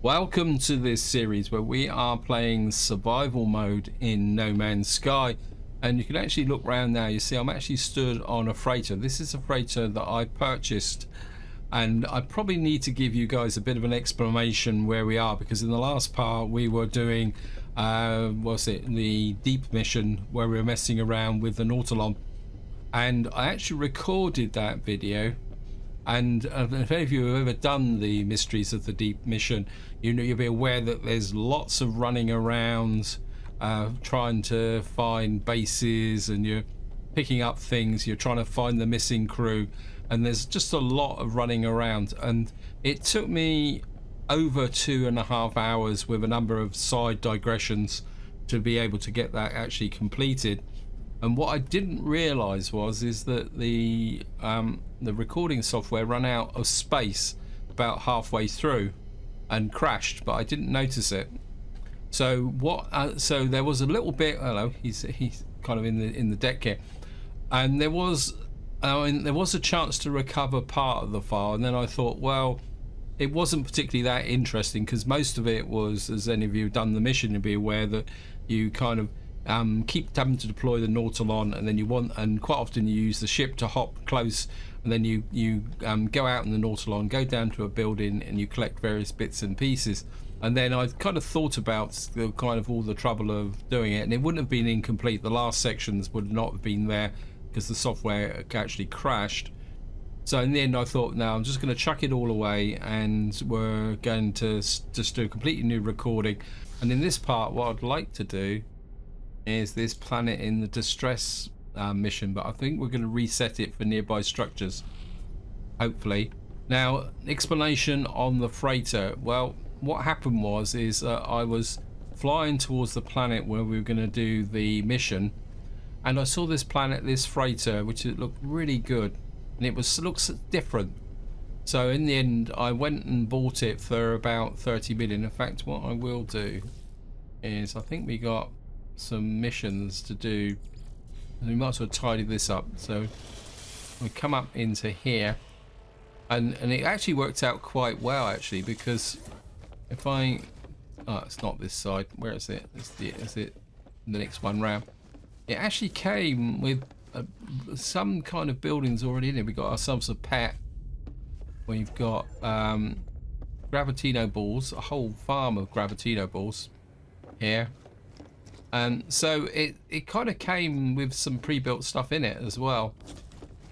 Welcome to this series where we are playing survival mode in No Man's Sky, and you can actually look around now. You see I'm actually stood on a freighter. This is a freighter that I purchased, and I probably need to give you guys a bit of an explanation where we are, because in the last part we were doing what's it, the deep mission where we were messing around with the Nautilon, and I actually recorded that video. And if any of you have ever done the Mysteries of the Deep mission, you know, you'll be aware that there's lots of running around trying to find bases, and you're picking up things, you're trying to find the missing crew, and there's just a lot of running around. And it took me over 2.5 hours with a number of side digressions to be able to get that actually completed. And what I didn't realize is that the recording software ran out of space about halfway through and crashed, but I didn't notice it. So so there was a little bit. Hello, he's kind of in the deck here, and there was a chance to recover part of the file, and then I thought, well, it wasn't particularly that interesting, because most of it was, as any of you have done the mission, you'll be aware that you kind of keep having to deploy the Nautilon, and then and quite often you use the ship to hop close, and then you go out in the Nautilon, go down to a building, and you collect various bits and pieces. And then I kind of thought about the kind of all the trouble of doing it, and it wouldn't have been incomplete. The last sections would not have been there because the software actually crashed. So in the end I thought, no, I'm just going to chuck it all away, and we're going to just do a completely new recording. And in this part, what I'd like to do is this planet in the distress mission, but I think we're going to reset it for nearby structures, hopefully. Now, explanation on the freighter. Well, what happened is I was flying towards the planet where we were going to do the mission, and I saw this freighter, which it looked really good, and it looks different. So in the end I went and bought it for about 30 million. In fact, what I will do is, I think we got some missions to do, and we might as well tidy this up. So we come up into here, and it actually worked out quite well, actually, because if I it's not this side, where is it? Is it the next one round? It actually came with some kind of buildings already in it. We got ourselves a pet. We've got Gravitino balls, a whole farm of Gravitino balls here. So it kind of came with some pre-built stuff in it as well,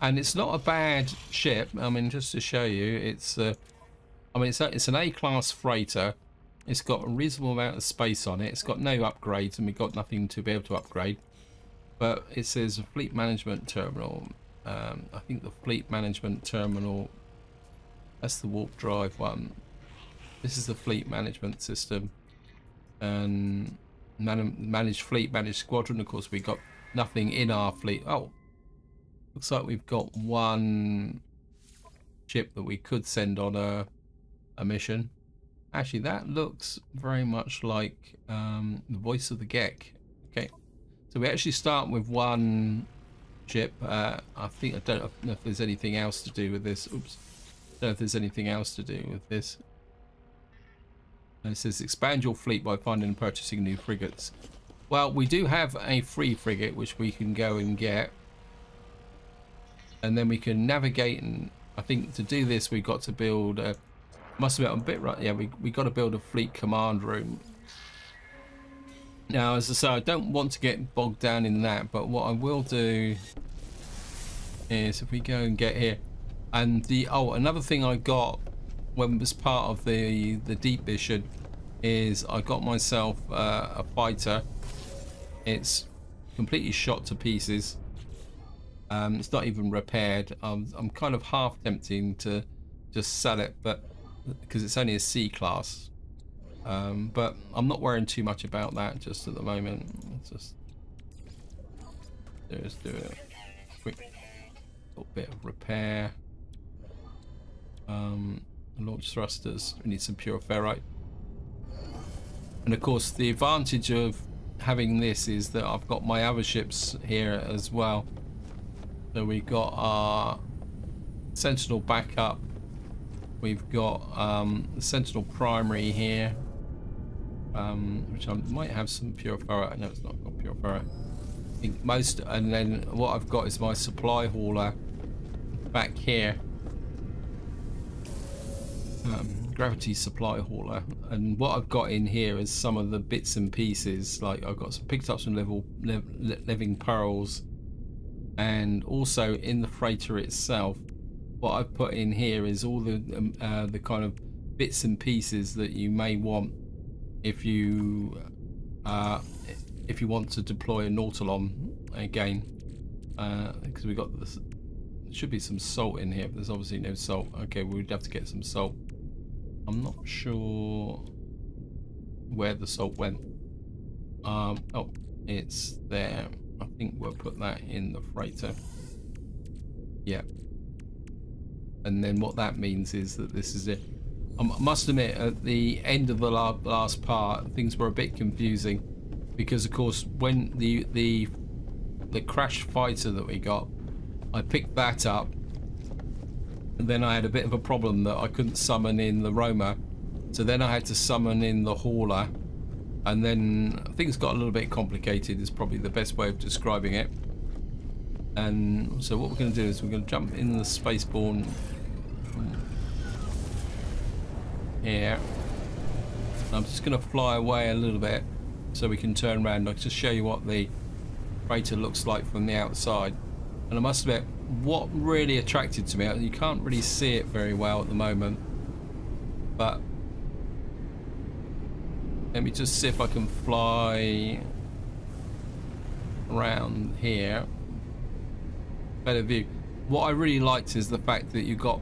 and it's not a bad ship. I mean, just to show you, it's it's an A-class freighter. It's got a reasonable amount of space on it. It's got no upgrades, and we've got nothing to be able to upgrade. But it says fleet management terminal. I think the fleet management terminal, that's the warp drive one. This is the fleet management system, and manage fleet, manage squadron. Of course, we got nothing in our fleet. Oh, looks like we've got one ship that we could send on a mission. Actually, that looks very much like the voice of the Gek. Okay, so we actually start with one ship. I don't know if there's anything else to do with this. Oops, don't know if there's anything else to do with this. And it says expand your fleet by finding and purchasing new frigates. Well, we do have a free frigate which we can go and get, and then we can navigate. And I think to do this we've got to build a, must have been a bit right. Yeah, we got to build a fleet command room. Now, as I say, I don't want to get bogged down in that, but what I will do is, if we go and get here, and another thing I got when it was part of the deep mission is I got myself a fighter. It's completely shot to pieces. It's not even repaired. I'm kind of half tempting to just sell it, but because it's only a C class. But I'm not worrying too much about that just at the moment. Let's just do a quick little bit of repair. Launch thrusters, we need some pure ferrite. And of course the advantage of having this is that I've got my other ships here as well. So we got our Sentinel backup, We've got the Sentinel Primary here, which I might have some pure ferrite. No, it's not got pure ferrite. I think most, and then what I've got is my supply hauler back here. Gravity supply hauler, and what I've got in here is some of the bits and pieces. Like I've got picked up some living pearls, and also in the freighter itself, what I've put in here is all the kind of bits and pieces that you may want if you want to deploy a Nautilon again, because we got this. There should be some salt in here, but there's obviously no salt. Okay, we'd have to get some salt. I'm not sure where the salt went. Oh, it's there. I think we'll put that in the freighter. Yeah. And then what that means is that this is it. I must admit, at the end of the last part, things were a bit confusing, because of course when the crash fighter that we got, I picked that up. And then I had a bit of a problem that I couldn't summon in the roamer, so then I had to summon in the hauler, and then things got a little bit complicated is probably the best way of describing it. And so what we're going to do is we're going to jump in the spaceborne here. I'm just going to fly away a little bit so we can turn around. I'll just show you what the freighter looks like from the outside. And I must admit, what really attracted to me, you can't really see it very well at the moment, but let me just see if I can fly around here. Better view. What I really liked is the fact that you got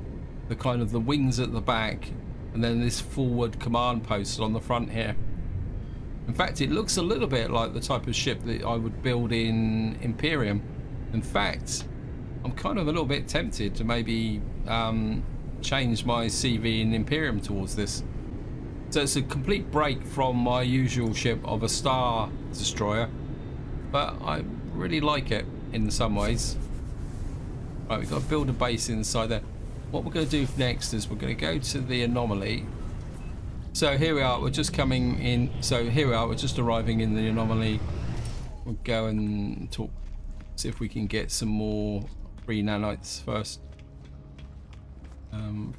the kind of the wings at the back and then this forward command post on the front here. In fact, it looks a little bit like the type of ship that I would build in Imperium. In fact, I'm kind of a little bit tempted to maybe change my CV in Imperium towards this. So it's a complete break from my usual ship of a Star Destroyer, but I really like it in some ways. Right, we've got to build a base inside there. What we're going to do next is we're going to go to the anomaly. So here we are, we're just coming in. So here we are, we're just arriving in the anomaly. We'll go and talk, see if we can get some more free nanites first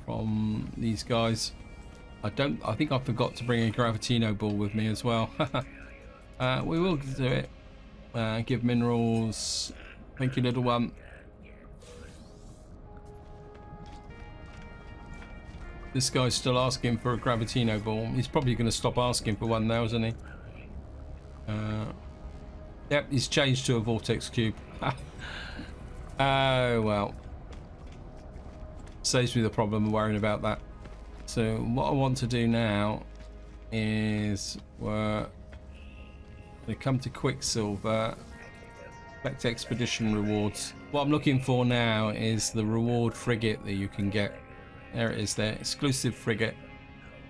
from these guys. I think I forgot to bring a Gravitino ball with me as well. We will do it. Give minerals. Thank you, little one. This guy's still asking for a Gravitino ball. He's probably going to stop asking for one now, isn't he? Yep, he's changed to a vortex cube. Oh well. Saves me the problem of worrying about that. So what I want to do now is we come to Quicksilver, collect expedition rewards. What I'm looking for now is the reward frigate that you can get. There it is there, exclusive frigate.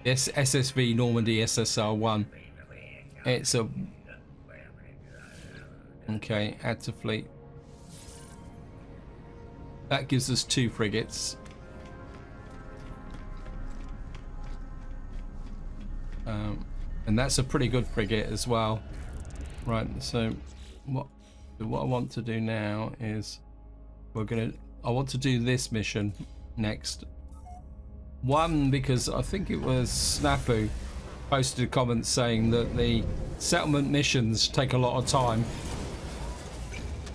Yes, SSV Normandy SSR1. It's a... Okay, add to fleet. That gives us 2 frigates. And that's a pretty good frigate as well. Right, so what I want to do now is I want to do this mission next. One, because I think it was Snafu posted a comment saying that the settlement missions take a lot of time.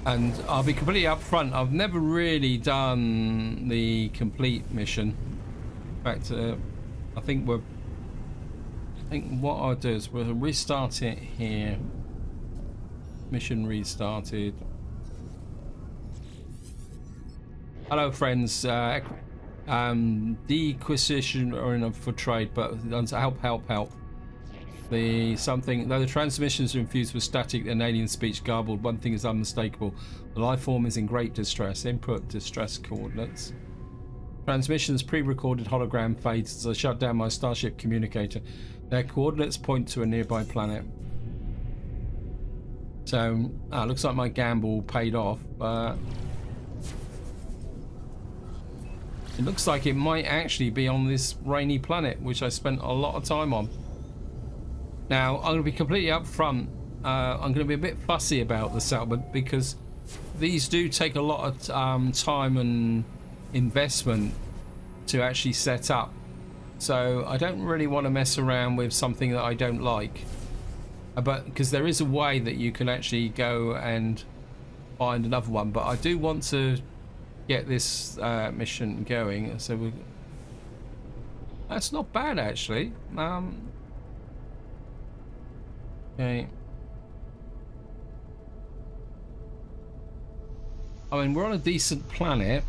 And I'll be completely upfront, I've never really done the complete mission. In fact, I think what I'll do is we'll restart it here. Mission restarted. Hello friends, dequisition or enough for trade, but help. Though the transmissions are infused with static and alien speech garbled, one thing is unmistakable. The life form is in great distress. Input distress coordinates. Transmissions pre-recorded hologram fades as I shut down my starship communicator. Their coordinates point to a nearby planet. So, looks like my gamble paid off, but It looks like it might actually be on this rainy planet, which I spent a lot of time on. Now, I'm going to be completely upfront. I'm going to be a bit fussy about the settlement because these do take a lot of time and investment to actually set up. So I don't really want to mess around with something that I don't like. But because there is a way that you can actually go and find another one. But I do want to get this mission going. So that's not bad actually. Okay. I mean, we're on a decent planet.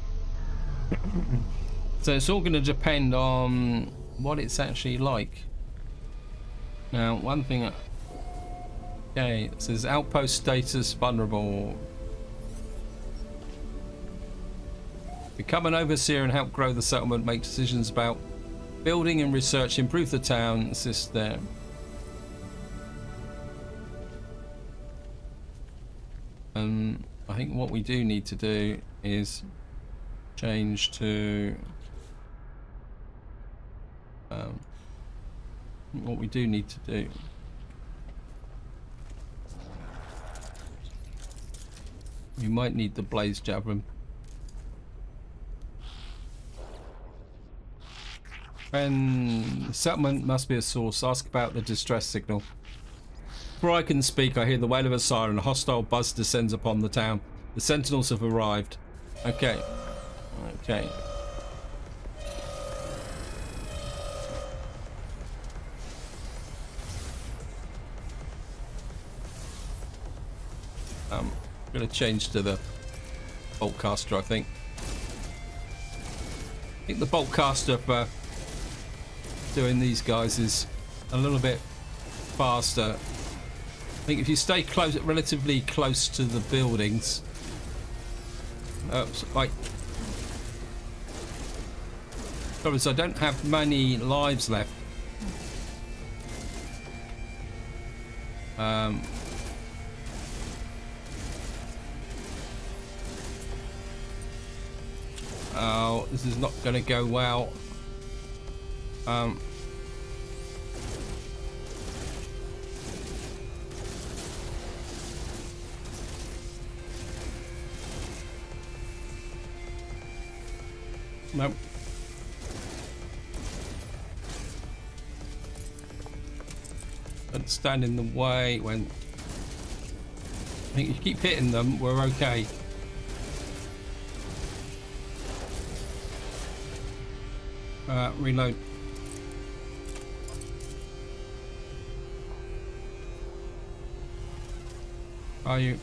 So it's all going to depend on what it's actually like. Now, one thing... Okay, it says outpost status vulnerable. Become an overseer and help grow the settlement, make decisions about building and research, improve the town, assist there. I think what we do need to do is change to what we do need to do. We might need the blaze javelin. When settlement must be a source, ask about the distress signal. Before I can speak, I hear the wail of a siren. A hostile buzz descends upon the town. The sentinels have arrived. Okay. Okay. I'm going to change to the boltcaster, I think. I think the boltcaster for doing these guys is a little bit faster. I think if you stay close, relatively close to the buildings. Like, because I don't have many lives left. Oh, this is not going to go well. Nope. Don't stand in the way when... I think if you keep hitting them, we're okay. Reload. Are you?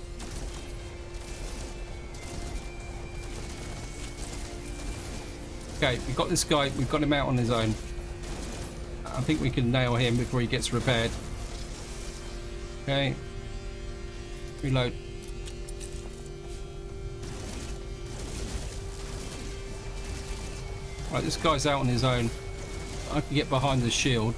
Okay, we've got this guy, we've got him out on his own. I think we can nail him before he gets repaired. Okay. Reload. Right, this guy's out on his own. I can get behind the shield.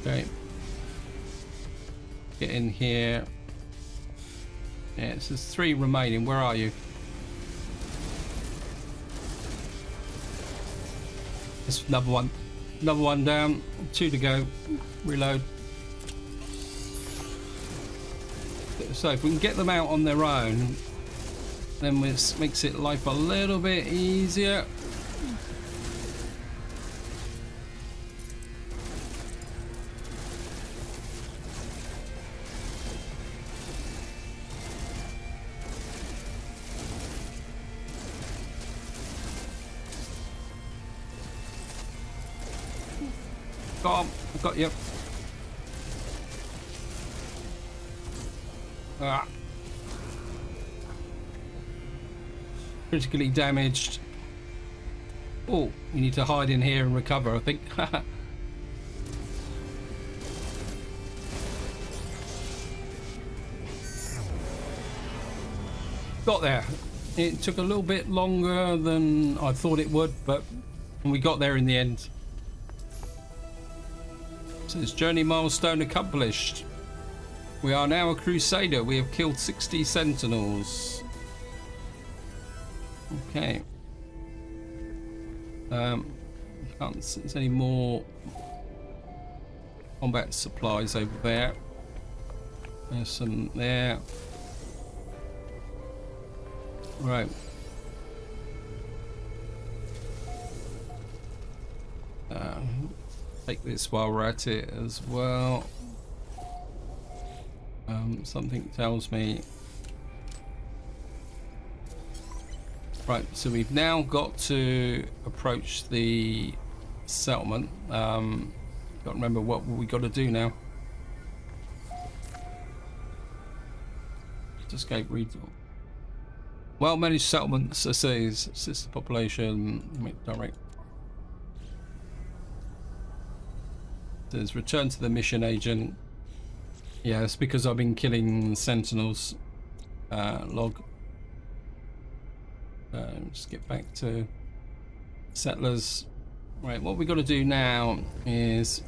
Okay. Get in here. Yeah, so there's 3 remaining. Where are you? There's another one. Another one down. 2 to go. Reload. So if we can get them out on their own, then it makes it life a little bit easier. I've got you. Ah. Critically damaged. Oh, you need to hide in here and recover, I think. Got there. It took a little bit longer than I thought it would, but we got there in the end. So this journey milestone accomplished. We are now a crusader. We have killed 60 sentinels. Okay. Can't see any more combat supplies over there. There's some there. Right. Take this while we're at it as well. Something tells me. Right, so we've now got to approach the settlement. Got to remember what we got to do now. Escape regional. Well-managed settlements, assist the population, make direct. Says return to the mission agent. Yeah, it's because I've been killing sentinels. Log. Just get back to settlers. Right, what we got to do now is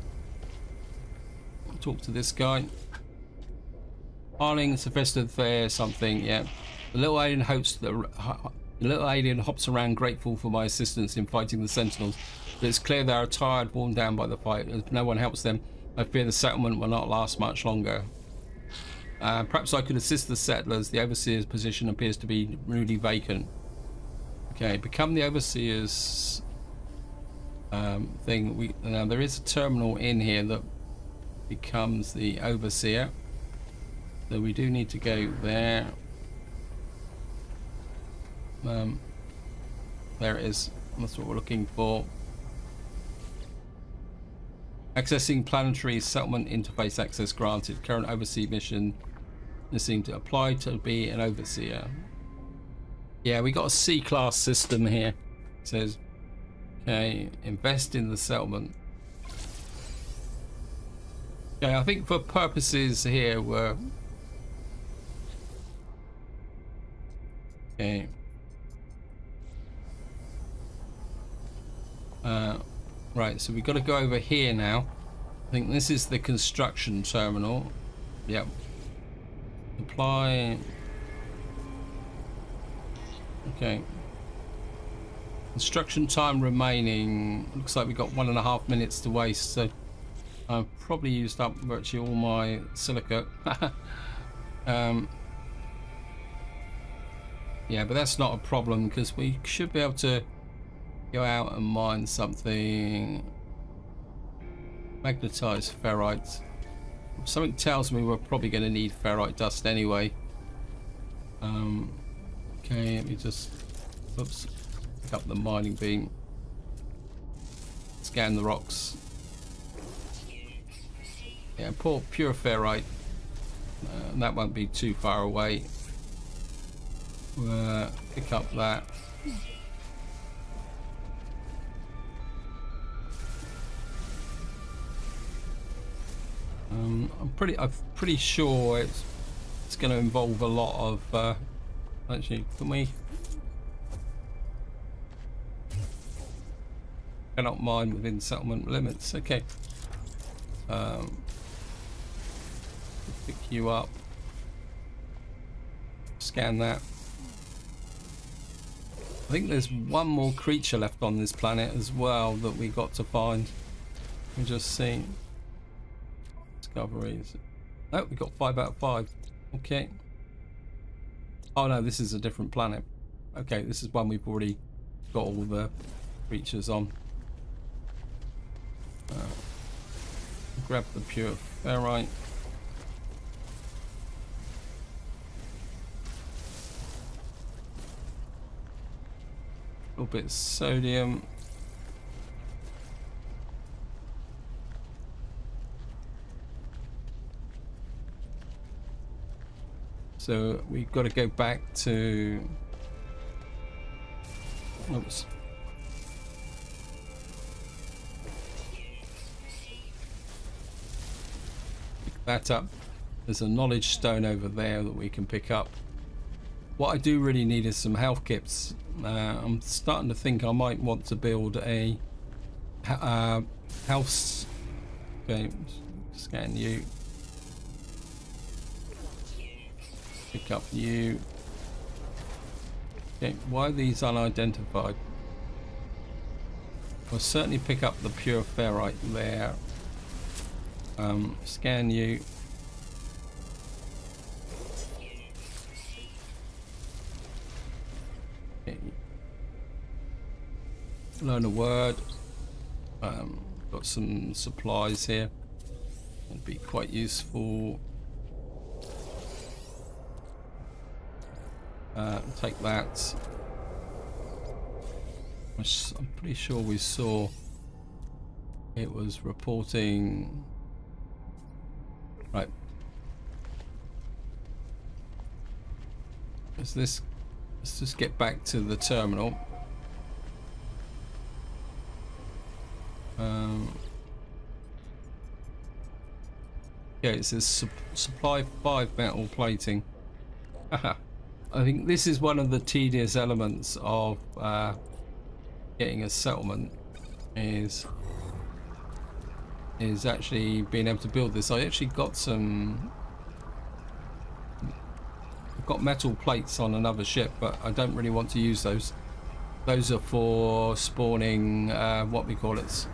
talk to this guy. Arling, it's a festive fair, something. Yeah, the little alien hops around, grateful for my assistance in fighting the sentinels. But it's clear they are tired, worn down by the fight. If no one helps them, I fear the settlement will not last much longer. Perhaps I could assist the settlers. The overseer's position appears to be rudely vacant. Okay, become the overseer's thing. Now there is a terminal in here that becomes the overseer. So we do need to go there. There it is. That's what we're looking for. Accessing planetary settlement interface access granted. Current overseer mission missing to apply to be an overseer. Yeah, we got a C-class system here. It says, okay, invest in the settlement. Okay, I think for purposes here we're okay. Right, so we've got to go over here now. I think this is the construction terminal. Yep. Apply. Okay. Construction time remaining. Looks like we've got 1.5 minutes to waste, so I've probably used up virtually all my silica. Yeah, but that's not a problem because we should be able to go out and mine something. Magnetized ferrite. Something tells me we're probably going to need ferrite dust anyway. Okay, let me just pick up the mining beam. Scan the rocks. Yeah, pure ferrite. That won't be too far away. Pick up that. I'm pretty sure it's going to involve a lot of. Actually, can we? Cannot mine within settlement limits. Okay. Pick you up. Scan that. I think there's one more creature left on this planet as well that we got to find. We just see discoveries. Oh, we got 5 out of 5. Okay. Oh no, this is a different planet. Okay, this is one we've already got all the creatures on. Grab the pure ferrite. A little bit of sodium. So we've got to go back to. Oops. Pick that up. There's a knowledge stone over there that we can pick up. What I do really need is some health kits. I'm starting to think I might want to build a health. Okay, scan you. Pick up you. Okay, why are these unidentified? I'll certainly pick up the pure ferrite there. Scan you. Okay. Learn a word. Got some supplies here. Would be quite useful. Take that. I'm pretty sure we saw it was reporting. Right. Let's just get back to the terminal. Yeah, it says supply 5 metal plating. I think this is one of the tedious elements of getting a settlement is actually being able to build this. I actually got I've got metal plates on another ship, but I don't really want to use those. Those are for spawning what we call it.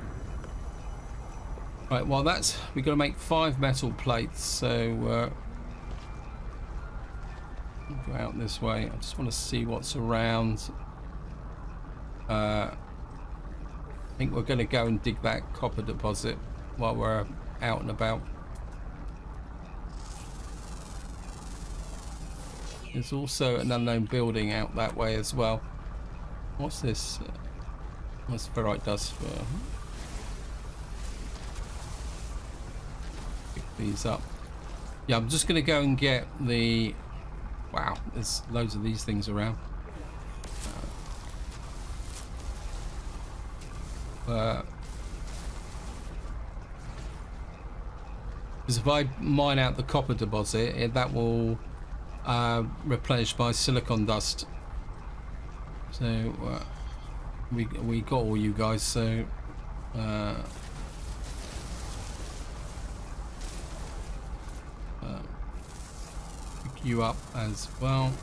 Right, well we've got to make 5 metal plates, so go out this way. I just want to see what's around. I think we're going to go and dig that copper deposit while we're out and about. There's also an unknown building out that way as well. What's this? What's ferrite dust for? Pick these up. Yeah, I'm just going to go and get the... Wow, there's loads of these things around. Because if I mine out the copper deposit, that will replenish my silicon dust. So we got all you guys. So pick you up as well.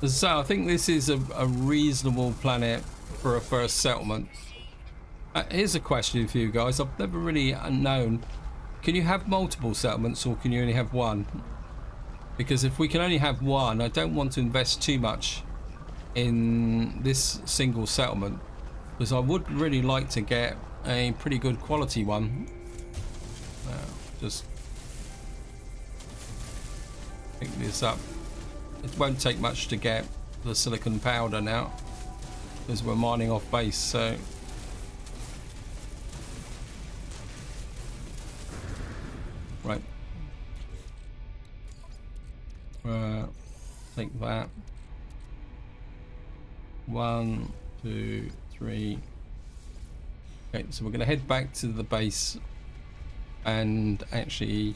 So I think this is a reasonable planet for a first settlement. Here's a question for you guys. I've never really known. Can you have multiple settlements or can you only have one? Because if we can only have one, I don't want to invest too much in this single settlement, because I would really like to get a pretty good quality one. Just pick this up. It won't take much to get the silicon powder now, because we're mining off base. So right, take that. 1, 2, 3. Okay, so we're going to head back to the base and actually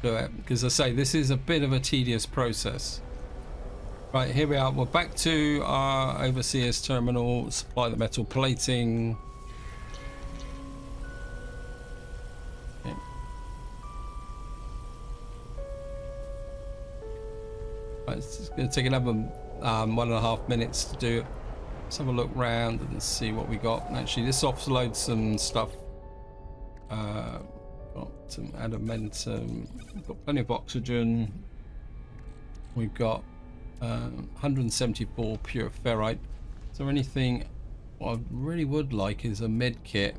do it, because I say this is a bit of a tedious process. Right, here we are. We're back to our overseer's terminal. Supply the metal plating. Okay. Right, it's going to take another 1.5 minutes to do it. Let's have a look around and see what we got. Actually, this offloads some stuff. Got some adamantium. We've got plenty of oxygen. We've got 174 pure ferrite. Is there anything? What I really would like is a med kit,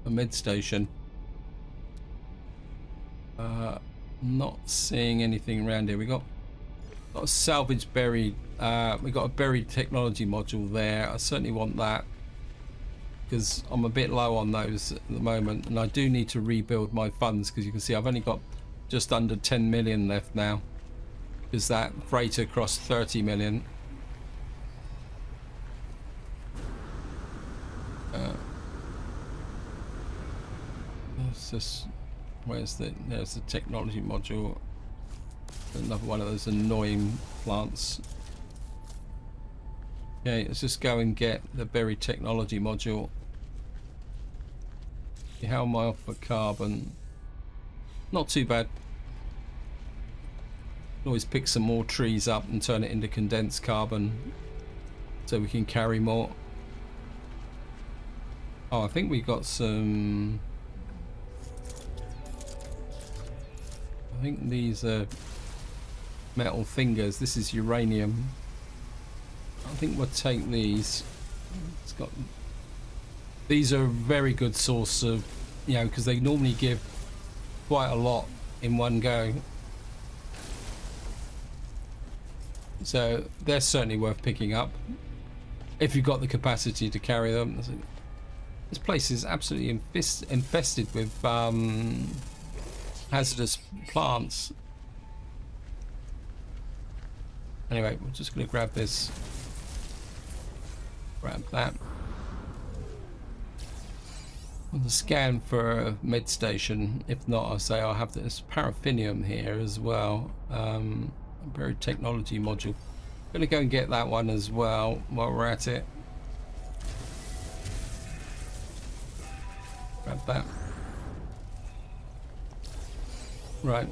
a med station. Not seeing anything around here. We got a salvage buried. We got a buried technology module there. I certainly want that, because I'm a bit low on those at the moment, and I do need to rebuild my funds, because you can see I've only got just under 10 million left now, because that freighter crossed 30 million. There's the technology module. Another one of those annoying plants. Okay, let's just go and get the buried technology module. How am I off for carbon? Not too bad. Can always pick some more trees up and turn it into condensed carbon so we can carry more. Oh, I think we got some... I think these are metal fingers. This is uranium. I think we'll take these. It's got... These are a very good source of, you know, because they normally give quite a lot in one go. So they're certainly worth picking up if you've got the capacity to carry them. This place is absolutely infested with hazardous plants. Anyway, we're just going to grab this. Grab that. On the scan for a med station. If not, I'll say I'll have this paraffinium here as well. Buried technology module. Gonna go and get that one as well while we're at it. Grab that. Right.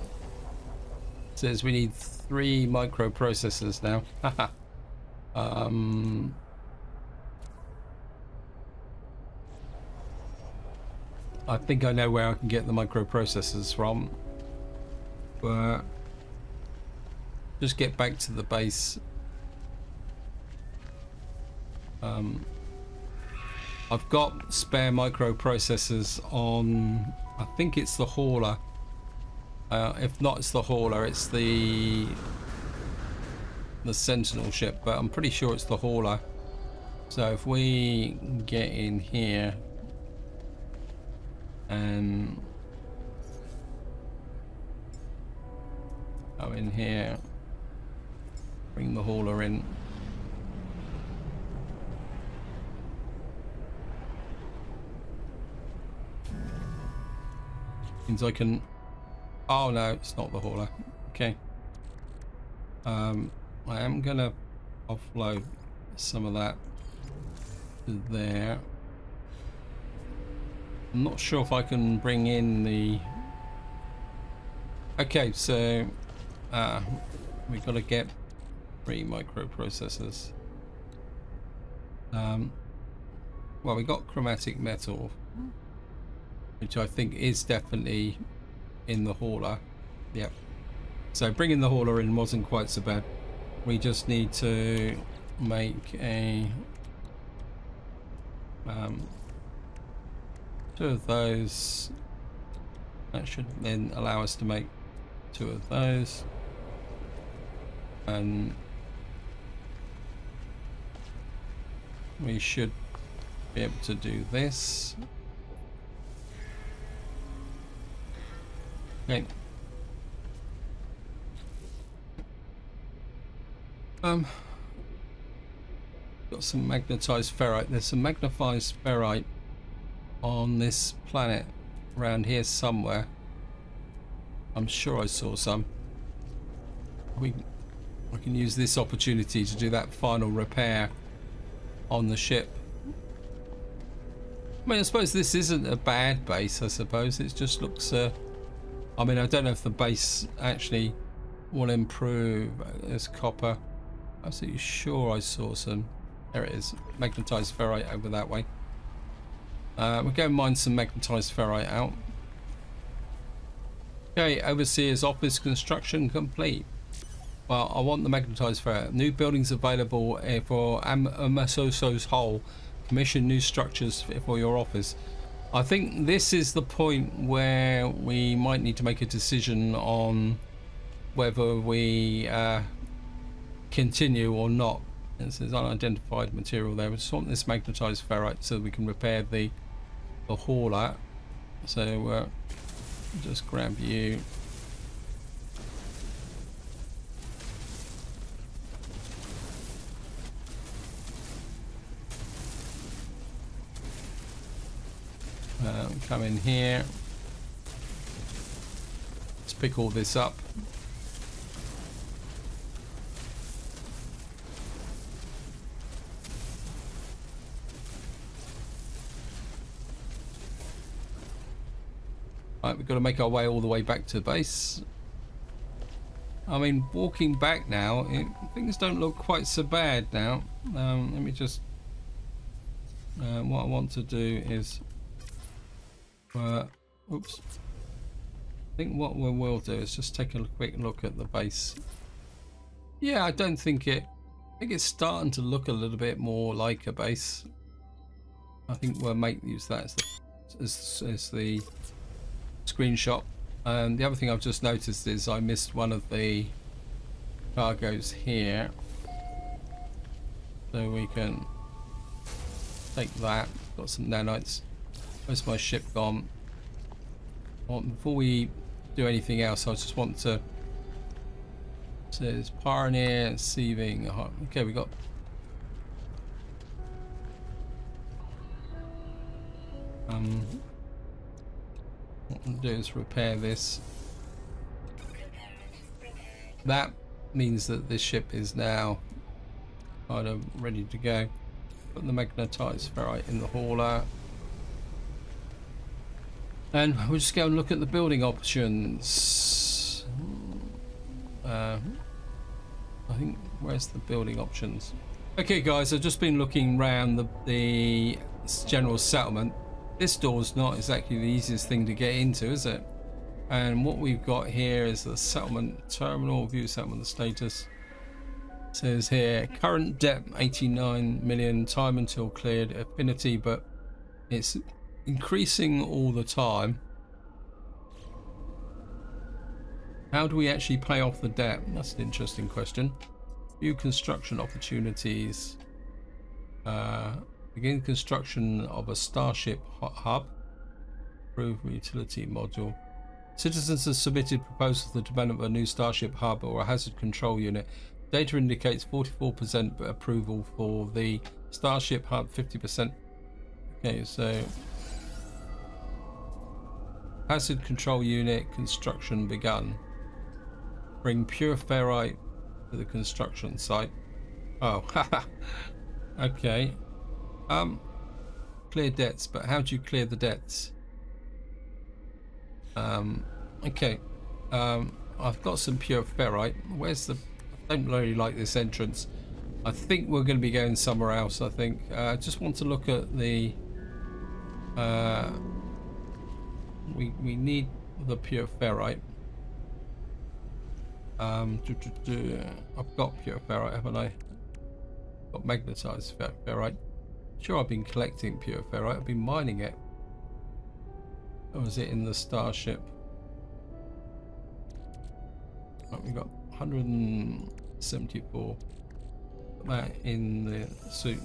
It says we need 3 microprocessors now. I think I know where I can get the microprocessors from, but just get back to the base. I've got spare microprocessors on, I think it's the hauler. If not, it's the hauler, it's the Sentinel ship, but I'm pretty sure it's the hauler. So if we get in here and go in here, bring the hauler in. Means I can... Oh no, it's not the hauler. Okay. I am gonna offload some of that to there. I'm not sure if I can bring in the... Okay, so we've got to get 3 microprocessors. Well, we got chromatic metal, which I think is definitely in the hauler. Yep. So bringing the hauler in wasn't quite so bad. We just need to make a 2 of those. That should then allow us to make 2 of those. And we should be able to do this. Okay. Got some magnetized ferrite. There's some magnetized ferrite on this planet around here somewhere. I'm sure I saw some. I can use this opportunity to do that final repair on the ship. I mean, I suppose this isn't a bad base, I suppose. It just looks... I mean, I don't know if the base actually will improve. There's copper. I'm absolutely sure I saw some. There it is. Magnetized ferrite over that way. We'll go and mine some magnetized ferrite out. Okay, Overseer's office construction complete. Well, I want the magnetized ferrite. New buildings available for Amasoso's Hole. Commission new structures for your office. I think this is the point where we might need to make a decision on whether we continue or not. It says unidentified material there. We just want this magnetized ferrite so we can repair the hauler. So just grab you. Come in here. Let's pick all this up. Right, we've got to make our way all the way back to the base. I mean, walking back now, things don't look quite so bad now. Let me just... what I want to do is... oops. I think what we will do is just take a quick look at the base. Yeah, I don't think it... I think it's starting to look a little bit more like a base. I think we'll use that as the screenshot. The other thing I've just noticed is I missed one of the cargoes here, so we can take that. Got some nanites. Where's my ship gone? Well, before we do anything else, I just want to... It says Pioneer Sieving. Okay, we got... what we'll do is repair this. That means that this ship is now kind of ready to go. Put the magnetized ferrite in the hauler. And we'll just go and look at the building options. I think, where's the building options? Okay guys, I've just been looking around the general settlement. This door's not exactly the easiest thing to get into, is it? And what we've got here is the settlement terminal. View settlement status. It says here, current depth 89 million, time until cleared, affinity, but it's increasing all the time. How do we actually pay off the debt? That's an interesting question. View construction opportunities. Begin construction of a Starship hub. Approve utility module. Citizens have submitted proposals for the development of a new Starship hub or a hazard control unit. Data indicates 44% approval for the Starship hub, 50%. Okay, so hazard control unit construction begun. Bring pure ferrite to the construction site. Oh, haha. Okay. Clear debts, but how do you clear the debts? Okay. I've got some pure ferrite. Where's the... I don't really like this entrance. I think we're going to be going somewhere else, I think. I just want to look at the... we need the pure ferrite. I've got pure ferrite, haven't I? Got magnetized ferrite. Sure, I've been collecting pure ferrite. I've been mining it. Or is it in the Starship? Right, we got 174. Put that in the suit.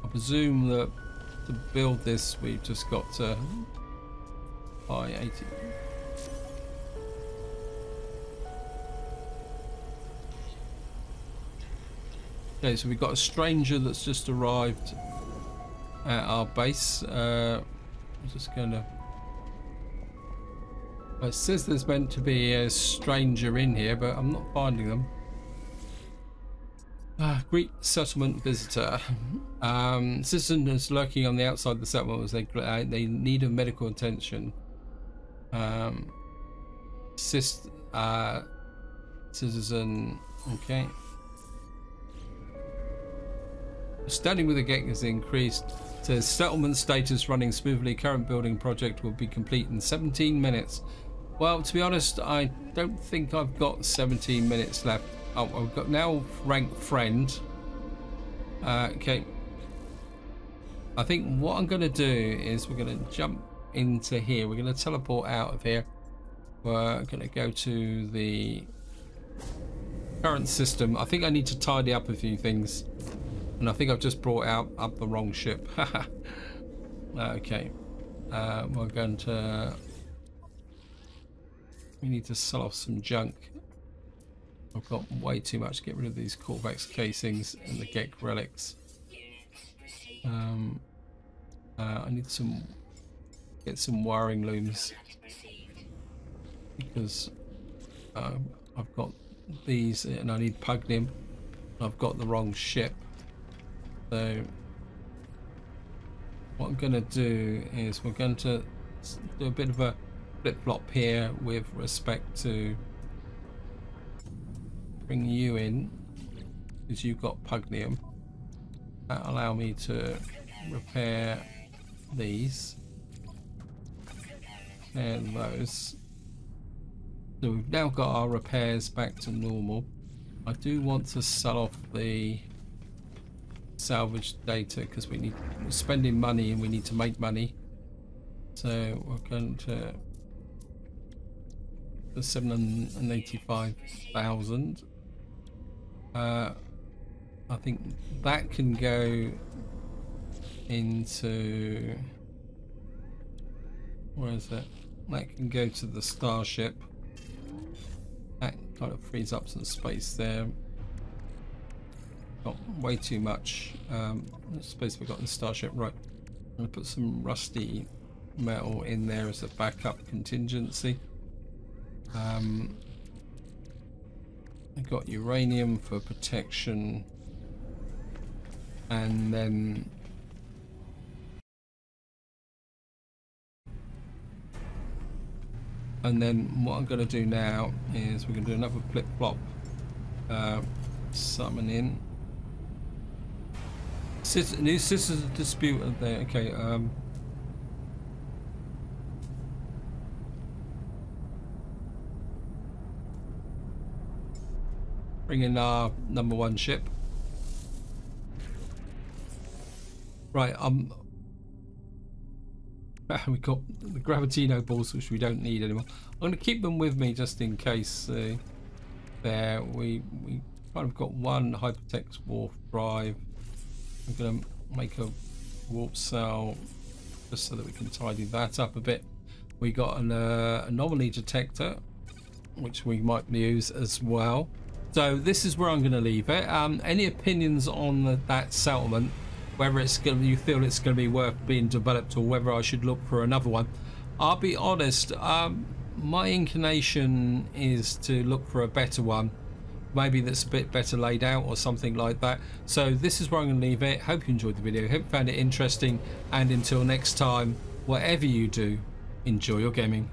I presume that to build this, we've just got to buy 80. Okay, so we've got a stranger that's just arrived at our base. I'm just gonna... It says there's meant to be a stranger in here, but I'm not finding them. Greet settlement visitor. Citizen is lurking on the outside of the settlement as they need a medical attention. Assist citizen. Okay. Standing with the gate is increased. Says settlement status running smoothly. Current building project will be complete in 17 minutes. Well, to be honest, I don't think I've got 17 minutes left. Oh, I've got now rank friend. Okay. I think what I'm going to do is we're going to jump into here. We're going to teleport out of here. We're going to go to the current system. I think I need to tidy up a few things. And I think I've just brought up the wrong ship. Okay. We're going to... We need to sell off some junk. I've got way too much to get rid of these Corvex casings and the Gek relics. I need get some wiring looms because I've got these, and I need Pugnium. I've got the wrong ship. So what I'm going to do is we're going to do a bit of a flip-flop here with respect to bring you in, because you've got Pugnium. That'll allow me to repair these and those. So we've now got our repairs back to normal. I do want to sell off the salvage data because we're spending money and we need to make money. So we're going to the 785,000. I think that can go into, where is it? That can go to the Starship. That kind of frees up some space there. Got way too much space we've got in the Starship. Right, I'm going to put some rusty metal in there as a backup contingency. I got uranium for protection, and then what I'm going to do now is we're going to do another flip-flop summon in. New Sisters of Dispute there. Okay, bring in our #1 ship. Right, we got the Gravitino balls, which we don't need anymore. I'm going to keep them with me just in case. There, we kind of got one hypertext warp drive. I'm going to make a warp cell just so that we can tidy that up a bit. We got an anomaly detector, which we might use as well. So this is where I'm going to leave it. Any opinions on that settlement, whether it's going to, you feel it's going to be worth being developed, or whether I should look for another one? I'll be honest, my inclination is to look for a better one, maybe that's a bit better laid out or something like that. So this is where I'm going to leave it. Hope you enjoyed the video, hope you found it interesting, and until next time, whatever you do, enjoy your gaming.